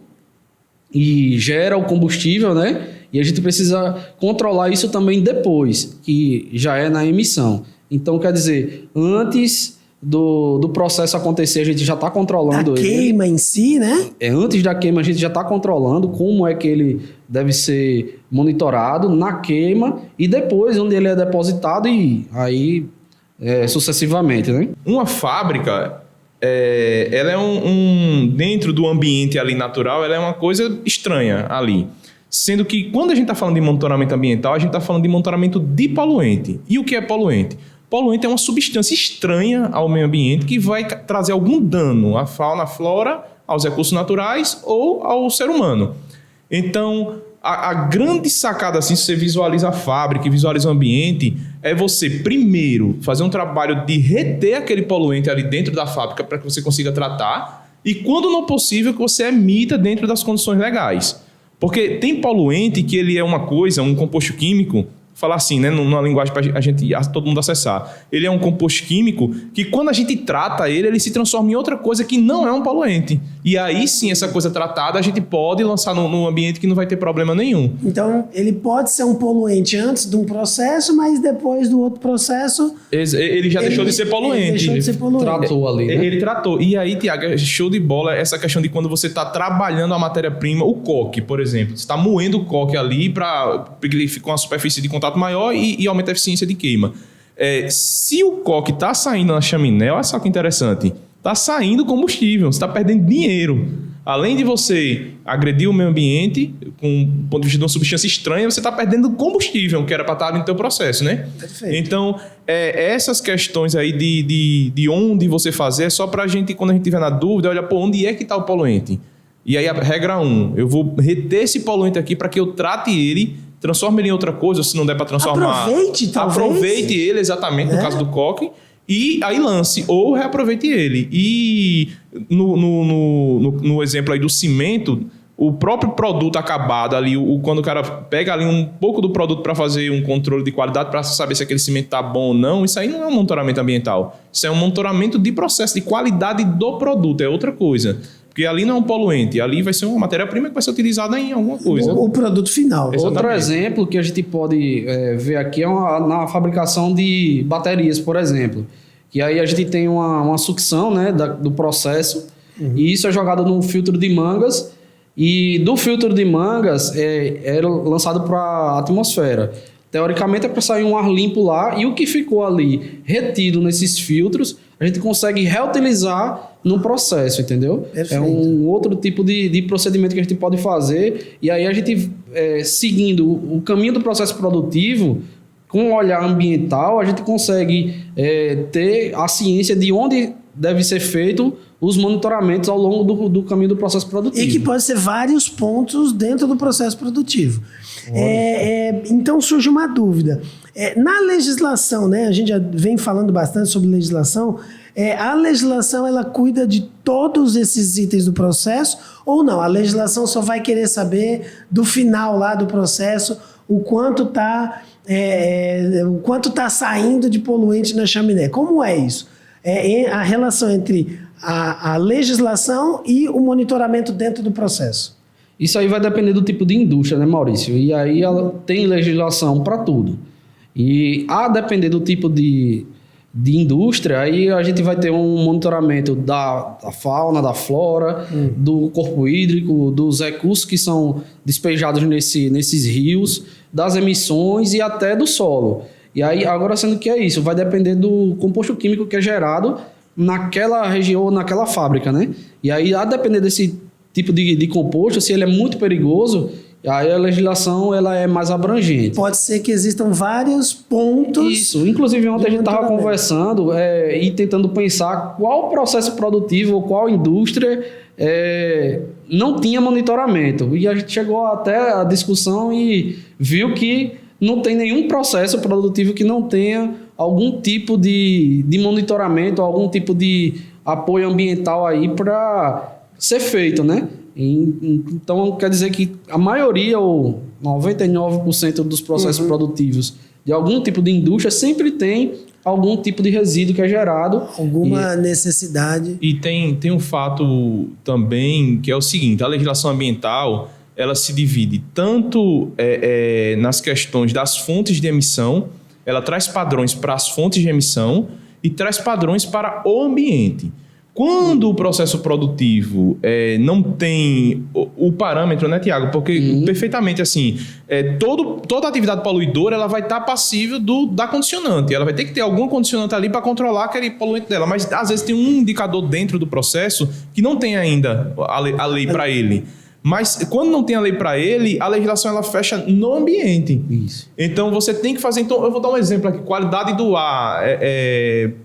e gera o combustível, né? E a gente precisa controlar isso também depois, que já é na emissão. Então, quer dizer, antes do processo acontecer, a gente já está controlando ele. A queima em si, né? Antes da queima, a gente já está controlando como é que ele deve ser monitorado na queima e depois onde ele é depositado e aí sucessivamente, né? Uma fábrica, ela é dentro do ambiente ali natural, ela é uma coisa estranha ali. Sendo que quando a gente está falando de monitoramento ambiental, a gente está falando de monitoramento de poluente. E o que é poluente? Poluente é uma substância estranha ao meio ambiente que vai trazer algum dano à fauna, à flora, aos recursos naturais ou ao ser humano. Então, a grande sacada, assim, se você visualiza a fábrica e visualiza o ambiente, é você, primeiro, fazer um trabalho de reter aquele poluente ali dentro da fábrica para que você consiga tratar e, quando não possível, que você emita dentro das condições legais. Porque tem poluente que ele é uma coisa, um composto químico, falar assim, né, numa linguagem para todo mundo acessar. Ele é um composto químico que, quando a gente trata ele se transforma em outra coisa que não é um poluente. E aí sim, essa coisa tratada a gente pode lançar num ambiente que não vai ter problema nenhum. Então, ele pode ser um poluente antes de um processo, mas depois do outro processo... Ele já deixou de ser poluente. Ele deixou de ser poluente. Tratou ali, né? Ele tratou. E aí, Tiago, show de bola essa questão de quando você está trabalhando a matéria-prima, o coque, por exemplo. Você está moendo o coque ali porque ele fica com uma superfície de contato maior e aumenta a eficiência de queima. Se o coque está saindo na chaminé, olha só que interessante, está saindo combustível, você está perdendo dinheiro. Além de você agredir o meio ambiente, com o ponto de vista de uma substância estranha, você está perdendo combustível, que era para estar ali no teu processo, né? Perfeito. Então, essas questões aí de onde você fazer, é só para a gente, quando a gente tiver na dúvida, olha, onde é que está o poluente? E aí, a regra 1, eu vou reter esse poluente aqui para que eu trate ele, transforme ele em outra coisa, ou se não der para transformar... Aproveite ele, exatamente, no caso do coque, e aí lance, ou reaproveite ele. E no exemplo aí do cimento, o próprio produto acabado ali, quando o cara pega ali um pouco do produto para fazer um controle de qualidade, para saber se aquele cimento está bom ou não, isso aí não é um monitoramento ambiental. Isso é um monitoramento de processo, de qualidade do produto, é outra coisa. Porque ali não é um poluente, ali vai ser uma matéria-prima que vai ser utilizada em alguma coisa. O produto final. Exatamente. Outro exemplo que a gente pode ver aqui é na fabricação de baterias, por exemplo. Que aí a gente tem uma sucção, né, do processo, e isso é jogado no filtro de mangas, e do filtro de mangas é lançado para a atmosfera. Teoricamente é para sair um ar limpo lá, e o que ficou ali retido nesses filtros, a gente consegue reutilizar no processo, entendeu? Perfeito. É um outro tipo de procedimento que a gente pode fazer, e aí a gente, seguindo o caminho do processo produtivo, com um olhar ambiental, a gente consegue ter a ciência de onde deve ser feito os monitoramentos ao longo do caminho do processo produtivo. E que pode ser vários pontos dentro do processo produtivo. Então surge uma dúvida. Na legislação, né, a gente já vem falando bastante sobre legislação, a legislação ela cuida de todos esses itens do processo ou não? A legislação só vai querer saber do final lá do processo o quanto está saindo de poluente na chaminé. Como é isso? A relação entre a legislação e o monitoramento dentro do processo. Isso aí vai depender do tipo de indústria, né, Maurício? E aí ela tem legislação para tudo. E a depender do tipo de indústria, aí a gente vai ter um monitoramento da fauna, da flora, do corpo hídrico, dos recursos que são despejados nesses rios, das emissões e até do solo. E aí, agora sendo que é isso, vai depender do composto químico que é gerado naquela região ou naquela fábrica, né? E aí, a depender desse tipo de composto, se ele é muito perigoso, aí a legislação ela é mais abrangente. Pode ser que existam vários pontos... Isso. Inclusive, ontem a gente estava conversando e tentando pensar qual processo produtivo ou qual indústria não tinha monitoramento. E a gente chegou até a discussão e viu que não tem nenhum processo produtivo que não tenha algum tipo de monitoramento, algum tipo de apoio ambiental aí para ser feito, né? Então, quer dizer que a maioria, ou 99% dos processos produtivos de algum tipo de indústria sempre tem algum tipo de resíduo que é gerado. Alguma necessidade. E tem um fato também que é o seguinte, a legislação ambiental, ela se divide tanto nas questões das fontes de emissão, ela traz padrões para as fontes de emissão e traz padrões para o ambiente. Quando o processo produtivo não tem o parâmetro, né, Tiago? Porque perfeitamente assim, toda atividade poluidora ela vai estar passível da condicionante. Ela vai ter que ter algum condicionante ali para controlar aquele poluente dela. Mas às vezes tem um indicador dentro do processo que não tem ainda a lei para ele. Mas quando não tem a lei para ele, a legislação ela fecha no ambiente. Isso. Então você tem que fazer. Então eu vou dar um exemplo aqui: qualidade do ar,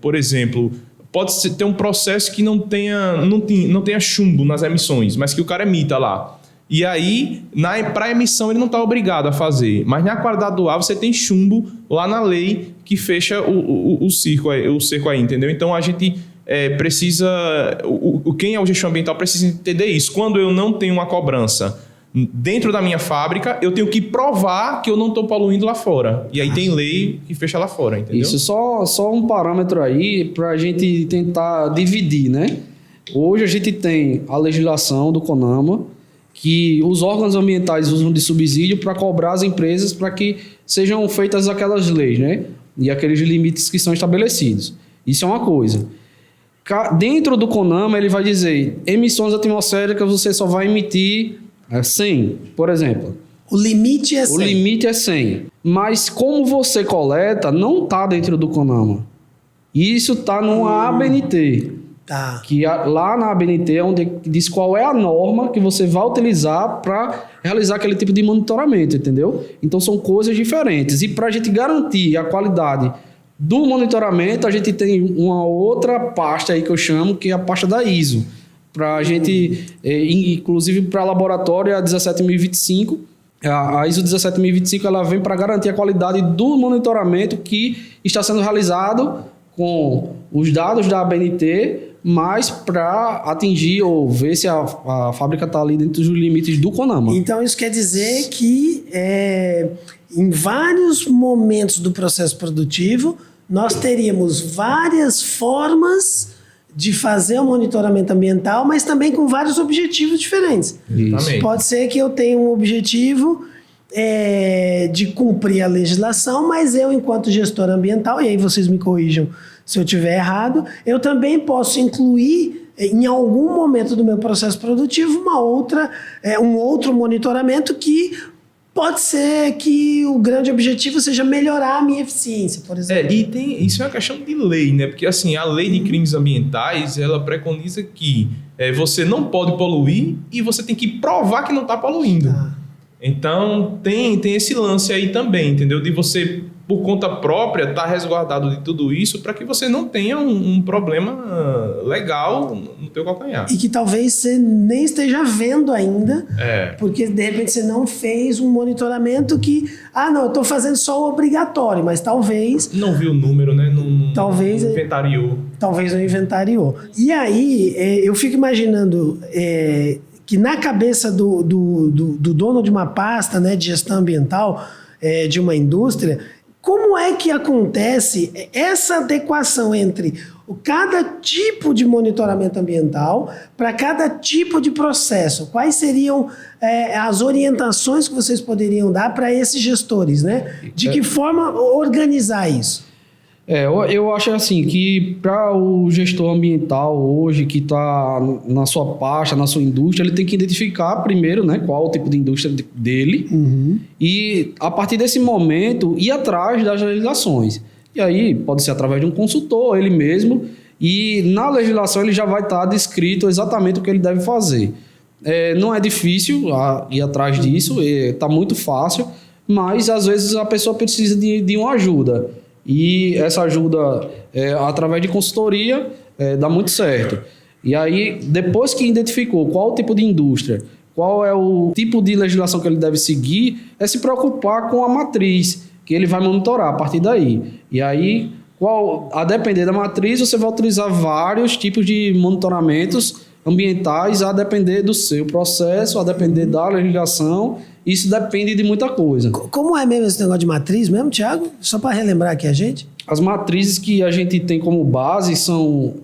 por exemplo. Pode ter um processo que não tenha chumbo nas emissões, mas que o cara emita lá. E aí, para emissão, ele não está obrigado a fazer. Mas na qualidade do ar, você tem chumbo lá na lei que fecha o cerco aí, entendeu? Então, a gente precisa... Quem é o gestor ambiental precisa entender isso. Quando eu não tenho uma cobrança dentro da minha fábrica, eu tenho que provar que eu não estou poluindo lá fora. E aí tem lei que fecha lá fora, entendeu? Isso, só um parâmetro aí para a gente tentar dividir, né? Hoje a gente tem a legislação do CONAMA, que os órgãos ambientais usam de subsídio para cobrar as empresas para que sejam feitas aquelas leis, né? E aqueles limites que são estabelecidos. Isso é uma coisa. Dentro do CONAMA, ele vai dizer, emissões atmosféricas você só vai emitir 100, por exemplo. O limite é 100. O limite é 100. Mas como você coleta, não está dentro do CONAMA. Isso está numa ABNT. Tá. Que lá na ABNT é onde diz qual é a norma que você vai utilizar para realizar aquele tipo de monitoramento, entendeu? Então são coisas diferentes. E para a gente garantir a qualidade do monitoramento, a gente tem uma outra pasta aí que eu chamo, que é a pasta da ISO. Para a gente, inclusive para laboratório, a 17025, a ISO 17025 ela vem para garantir a qualidade do monitoramento que está sendo realizado com os dados da ABNT, mas para atingir ou ver se a fábrica está ali dentro dos limites do CONAMA. Então isso quer dizer que em vários momentos do processo produtivo nós teríamos várias formas de fazer o monitoramento ambiental, mas também com vários objetivos diferentes. Isso. Pode ser que eu tenha um objetivo de cumprir a legislação, mas eu, enquanto gestor ambiental, e aí vocês me corrijam se eu estiver errado, eu também posso incluir em algum momento do meu processo produtivo um outro monitoramento que pode ser que o grande objetivo seja melhorar a minha eficiência, por exemplo. Isso é uma questão de lei, né? Porque assim, a lei de crimes ambientais, ela preconiza que você não pode poluir e você tem que provar que não está poluindo. Então, tem esse lance aí também, entendeu? De você, por conta própria, estar resguardado de tudo isso para que você não tenha um problema legal no teu calcanhar. E que talvez você nem esteja vendo ainda, porque de repente você não fez um monitoramento que... eu estou fazendo só o obrigatório, mas talvez... Não viu o número, né? Talvez... Não inventariou. Talvez não inventariou. E aí, eu fico imaginando... que na cabeça do dono de uma pasta, né, de gestão ambiental de uma indústria, como é que acontece essa adequação entre cada tipo de monitoramento ambiental para cada tipo de processo? Quais seriam as orientações que vocês poderiam dar para esses gestores, né? De que forma organizar isso? Eu acho assim que para o gestor ambiental hoje que está na sua pasta, na sua indústria, ele tem que identificar primeiro, né, qual o tipo de indústria dele e a partir desse momento ir atrás das legislações. E aí pode ser através de um consultor, ele mesmo, e na legislação ele já vai estar descrito exatamente o que ele deve fazer. Não é difícil ir atrás disso, está muito fácil, mas às vezes a pessoa precisa de uma ajuda. E essa ajuda, através de consultoria, dá muito certo. E aí, depois que identificou qual o tipo de indústria, qual é o tipo de legislação que ele deve seguir, é se preocupar com a matriz, que ele vai monitorar a partir daí. E aí, a depender da matriz, você vai utilizar vários tipos de monitoramentos ambientais a depender do seu processo, a depender da legislação. Isso depende de muita coisa. Como é mesmo esse negócio de matriz mesmo, Thiago? Só para relembrar aqui a gente. As matrizes que a gente tem como base são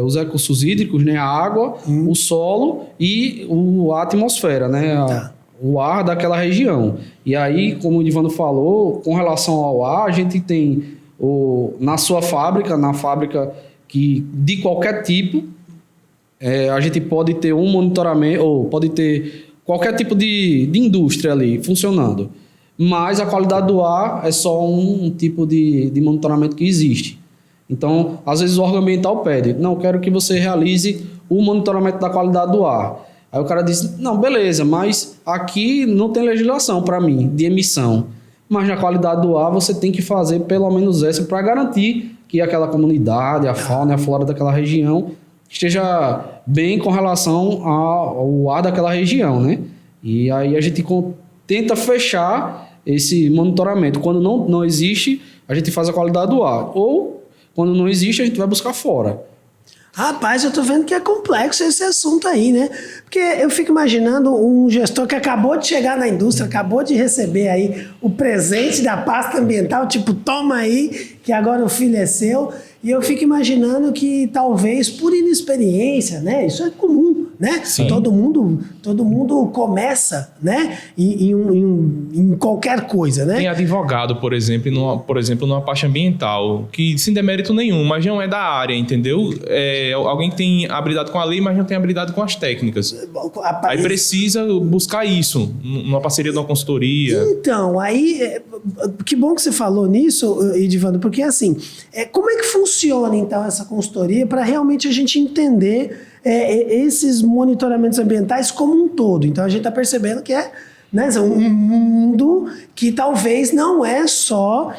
os recursos hídricos, né? A água, o solo e a atmosfera, né? O ar daquela região. E aí, como o Edivando falou, com relação ao ar, a gente tem na fábrica que de qualquer tipo, a gente pode ter um monitoramento, ou pode ter qualquer tipo de indústria ali funcionando. Mas a qualidade do ar é só um tipo de monitoramento que existe. Então, às vezes o órgão ambiental pede, não, quero que você realize o monitoramento da qualidade do ar. Aí o cara diz, não, beleza, mas aqui não tem legislação para mim de emissão. Mas na qualidade do ar você tem que fazer pelo menos essa para garantir que aquela comunidade, a fauna e a flora daquela região esteja bem com relação ao ar daquela região, né? E aí a gente tenta fechar esse monitoramento. Quando não existe, a gente faz a qualidade do ar. Ou, quando não existe, a gente vai buscar fora. Rapaz, eu tô vendo que é complexo esse assunto aí, né? Porque eu fico imaginando um gestor que acabou de chegar na indústria, acabou de receber aí o presente da pasta ambiental, tipo, toma aí, que agora o filho é seu. E eu fico imaginando que talvez por inexperiência, né? Isso é comum, né? Sim. Todo mundo começa, né? Em qualquer coisa, né? Tem advogado, por exemplo, numa parte ambiental, que sem demérito nenhum, mas não é da área, entendeu? Alguém que tem habilidade com a lei, mas não tem habilidade com as técnicas. Aí precisa buscar isso, numa parceria de uma consultoria. Então, aí, que bom que você falou nisso, Edivando, porque assim, como é que funciona então essa consultoria para realmente a gente entender esses monitoramentos ambientais como um todo? Então a gente está percebendo que é, né, um mundo que talvez não é só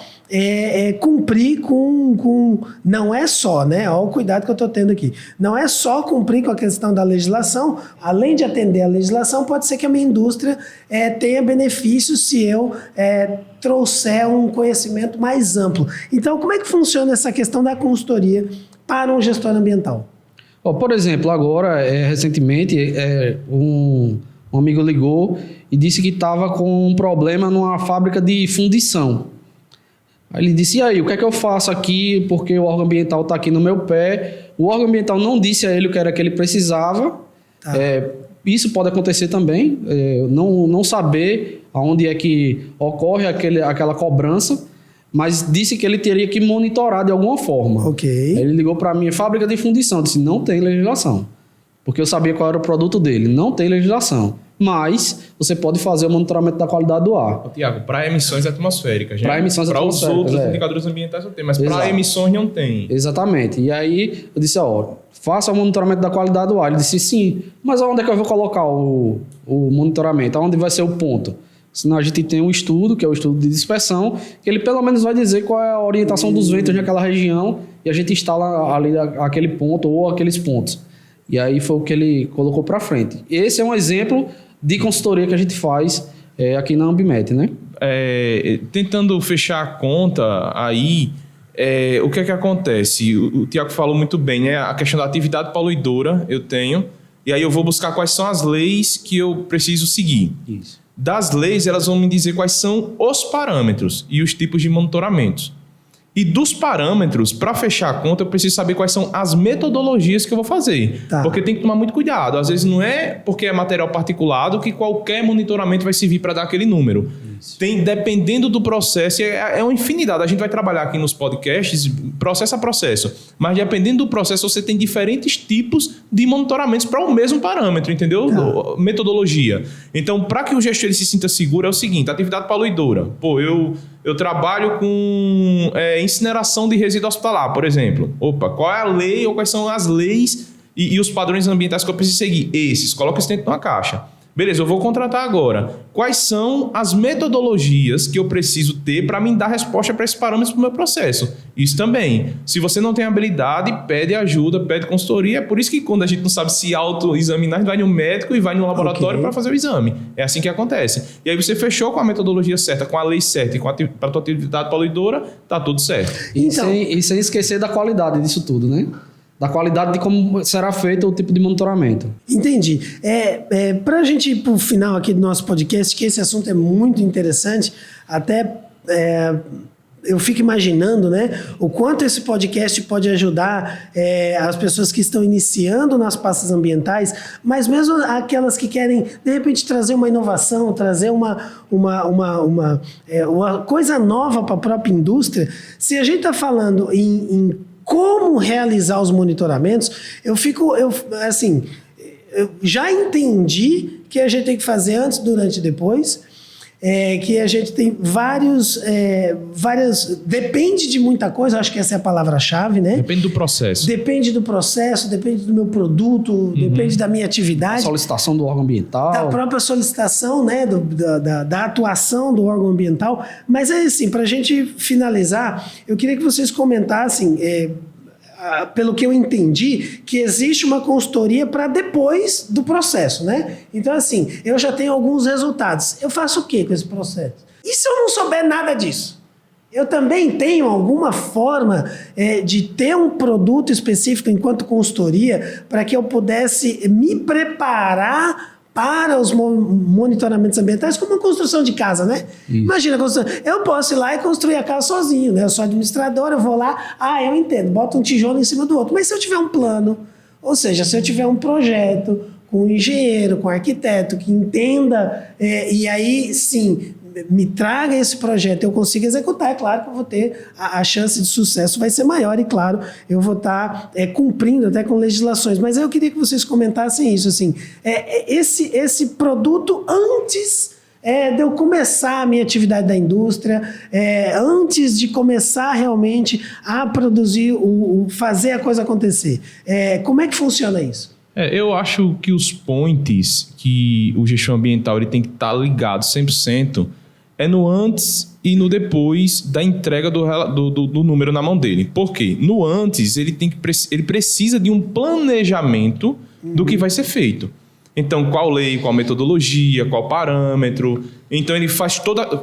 cumprir com... Não é só, né? Olha o cuidado que eu estou tendo aqui. Não é só cumprir com a questão da legislação. Além de atender a legislação, pode ser que a minha indústria tenha benefícios se eu trouxer um conhecimento mais amplo. Então, como é que funciona essa questão da consultoria para um gestor ambiental? Por exemplo, agora, recentemente, um amigo ligou e disse que estava com um problema numa fábrica de fundição. Aí ele disse, e aí, o que é que eu faço aqui? Porque o órgão ambiental está aqui no meu pé. O órgão ambiental não disse a ele o que era que ele precisava. Tá. Isso pode acontecer também, não saber aonde é que ocorre aquela cobrança, mas disse que ele teria que monitorar de alguma forma. Ok. Aí ele ligou para mim, fábrica de fundição, disse, não tem legislação. Porque eu sabia qual era o produto dele, não tem legislação. Mas você pode fazer o monitoramento da qualidade do ar. Tiago, para emissões atmosféricas. Para os outros indicadores ambientais não tem, mas para emissões não tem. Exatamente. E aí eu disse, faça o monitoramento da qualidade do ar. Ele disse, sim, mas onde é que eu vou colocar o monitoramento? Aonde vai ser o ponto? Senão a gente tem um estudo, que é o estudo de dispersão, que ele pelo menos vai dizer qual é a orientação dos ventos naquela região e a gente instala ali aquele ponto ou aqueles pontos. E aí foi o que ele colocou para frente. Esse é um exemplo de consultoria que a gente faz aqui na Ambimet, né? Tentando fechar a conta aí, o que é que acontece? O Tiago falou muito bem, né? A questão da atividade poluidora eu tenho, e aí eu vou buscar quais são as leis que eu preciso seguir. Isso. Das leis, elas vão me dizer quais são os parâmetros e os tipos de monitoramentos. E dos parâmetros, para fechar a conta, eu preciso saber quais são as metodologias que eu vou fazer. Tá. Porque tem que tomar muito cuidado. Às vezes não é porque é material particulado que qualquer monitoramento vai servir para dar aquele número. Isso. Dependendo do processo, é uma infinidade. A gente vai trabalhar aqui nos podcasts, processo a processo. Mas dependendo do processo, você tem diferentes tipos de monitoramentos para o mesmo parâmetro, entendeu? Tá. Metodologia. Então, para que o gestor ele se sinta seguro, é o seguinte, atividade poluidora. Eu trabalho com incineração de resíduo hospitalar, por exemplo. Qual é a lei ou quais são as leis e os padrões ambientais que eu preciso seguir? Esses, coloca isso dentro de uma caixa. Beleza, eu vou contratar agora. Quais são as metodologias que eu preciso ter para me dar resposta para esses parâmetros para o meu processo? Isso também. Se você não tem habilidade, pede ajuda, pede consultoria. É por isso que quando a gente não sabe se autoexaminar, a gente vai no médico e vai no laboratório para fazer o exame. É assim que acontece. E aí você fechou com a metodologia certa, com a lei certa e para a tua atividade poluidora, tá tudo certo. E sem esquecer da qualidade disso tudo, né? da qualidade de como será feito o tipo de monitoramento. Entendi. Para a gente ir para o final aqui do nosso podcast, que esse assunto é muito interessante, até eu fico imaginando, né, o quanto esse podcast pode ajudar as pessoas que estão iniciando nas pastas ambientais, mas mesmo aquelas que querem, de repente, trazer uma inovação, trazer uma coisa nova para a própria indústria. Se a gente está falando em como realizar os monitoramentos, eu já entendi que a gente tem que fazer antes, durante e depois, que a gente tem várias... Depende de muita coisa, acho que essa é a palavra-chave, né? Depende do processo. Depende do processo, depende do meu produto, depende da minha atividade. A solicitação do órgão ambiental. Da própria solicitação, né? Da atuação do órgão ambiental. Mas assim, para a gente finalizar, eu queria que vocês comentassem... pelo que eu entendi, que existe uma consultoria para depois do processo, né? Então, assim, eu já tenho alguns resultados. Eu faço o quê com esse processo? E se eu não souber nada disso? Eu também tenho alguma forma de ter um produto específico enquanto consultoria para que eu pudesse me preparar para os monitoramentos ambientais, como uma construção de casa, né? Isso. Imagina, eu posso ir lá e construir a casa sozinho, né? Eu sou administrador, eu vou lá, eu entendo, boto um tijolo em cima do outro. Mas se eu tiver um plano, ou seja, se eu tiver um projeto com um engenheiro, com um arquiteto que entenda, e aí sim, me traga esse projeto, eu consigo executar, é claro que eu vou ter a chance de sucesso vai ser maior e claro, eu vou estar cumprindo até com legislações, mas eu queria que vocês comentassem isso, assim, esse produto antes de eu começar a minha atividade da indústria, antes de começar realmente a produzir, fazer a coisa acontecer, como é que funciona isso? Eu acho que os points que o gestor ambiental ele tem que estar ligado 100% no antes e no depois da entrega do número na mão dele. Por quê? No antes, ele precisa de um planejamento do que vai ser feito. Então, qual lei, qual metodologia, qual parâmetro. Então, ele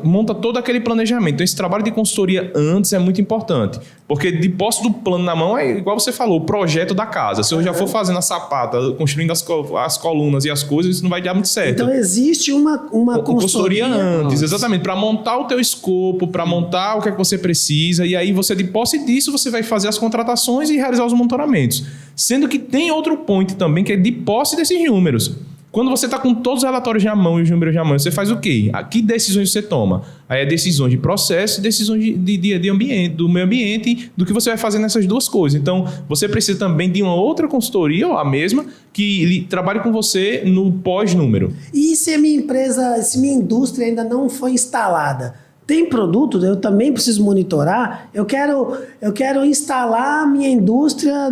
monta todo aquele planejamento. Então, esse trabalho de consultoria antes é muito importante. Porque de posse do plano na mão é igual você falou, o projeto da casa. Se eu já for fazendo a sapata, construindo as colunas e as coisas, isso não vai dar muito certo. Então, existe uma consultoria antes, exatamente. Para montar o teu escopo, para montar o que é que você precisa. E aí, você de posse disso, você vai fazer as contratações e realizar os monitoramentos. Sendo que tem outro point também, que é de posse desses números. Quando você está com todos os relatórios na mão e os números na mão, você faz o quê? Que decisões você toma? Aí é decisões de processo e decisões de ambiente, do meio ambiente, do que você vai fazer nessas duas coisas. Então, você precisa também de uma outra consultoria, ou a mesma, que trabalhe com você no pós-número. E se a minha empresa, se minha indústria ainda não foi instalada? Tem produto, eu também preciso monitorar. Eu quero instalar a minha indústria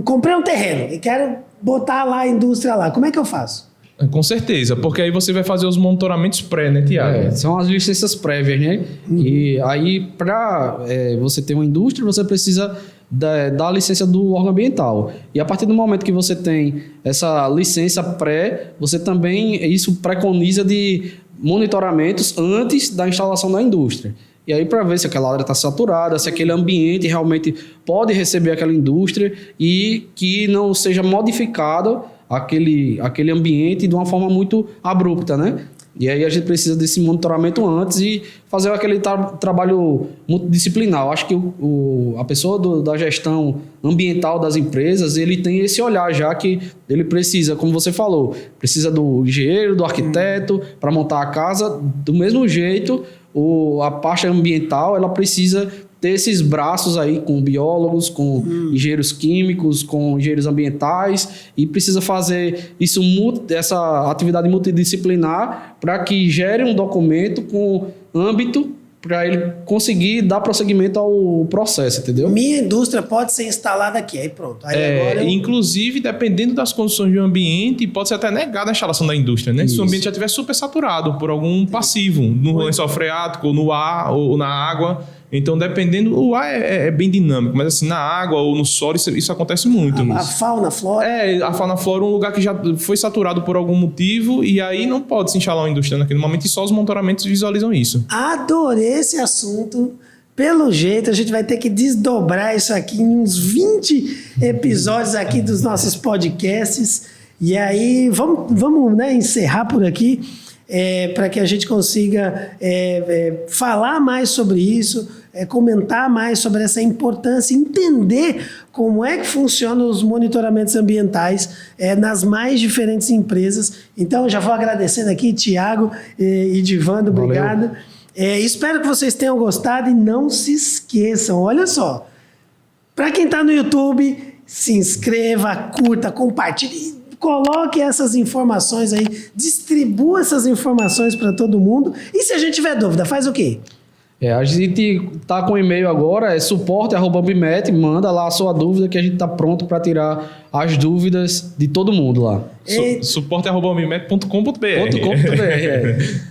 comprei um terreno e quero botar lá a indústria lá. Como é que eu faço? Com certeza, porque aí você vai fazer os monitoramentos pré, né, Tiago? São as licenças prévias, né? E aí, para você ter uma indústria, você precisa da licença do órgão ambiental. E a partir do momento que você tem essa licença pré, você também, isso preconiza de monitoramentos antes da instalação da indústria. E aí para ver se aquela área está saturada, se aquele ambiente realmente pode receber aquela indústria e que não seja modificado aquele ambiente de uma forma muito abrupta, né? E aí a gente precisa desse monitoramento antes e fazer aquele trabalho multidisciplinar. Eu acho que a pessoa da gestão ambiental das empresas, ele tem esse olhar já que ele precisa, como você falou, precisa do engenheiro, do arquiteto para montar a casa. Do mesmo jeito, a parte ambiental, ela precisa ter esses braços aí com biólogos, com engenheiros químicos, com engenheiros ambientais e precisa fazer essa atividade multidisciplinar para que gere um documento com âmbito para ele conseguir dar prosseguimento ao processo, entendeu? Minha indústria pode ser instalada aqui, aí pronto. Aí agora inclusive, dependendo das condições do ambiente, pode ser até negada a instalação da indústria, né? Se o ambiente já estiver super saturado por algum passivo, no lençol freático, no ar ou na água. Então, dependendo, o ar é bem dinâmico, mas assim, na água ou no solo, isso acontece muito. A fauna, a flora? A fauna, a flora é um lugar que já foi saturado por algum motivo e aí não pode se instalar uma indústria naquele momento e só os monitoramentos visualizam isso. Adorei esse assunto. Pelo jeito, a gente vai ter que desdobrar isso aqui em uns 20 episódios aqui dos nossos podcasts. E aí, vamos né, encerrar por aqui para que a gente consiga falar mais sobre isso, comentar mais sobre essa importância, entender como é que funcionam os monitoramentos ambientais nas mais diferentes empresas. Então, eu já vou agradecendo aqui, Tiago e Divando, obrigado. Espero que vocês tenham gostado e não se esqueçam, olha só, para quem está no YouTube, se inscreva, curta, compartilhe, coloque essas informações aí, distribua essas informações para todo mundo. E se a gente tiver dúvida, faz o quê? A gente tá com e-mail agora, é suporte@ambimete, manda lá a sua dúvida que a gente tá pronto para tirar as dúvidas de todo mundo lá. suporte@ambimete.com.br.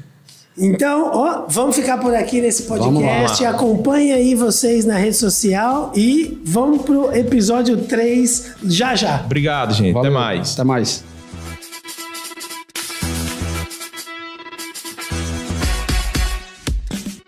Então, vamos ficar por aqui nesse podcast. Acompanhe aí vocês na rede social e vamos pro episódio 3 já. Obrigado, gente. Valeu. Até mais. Até mais.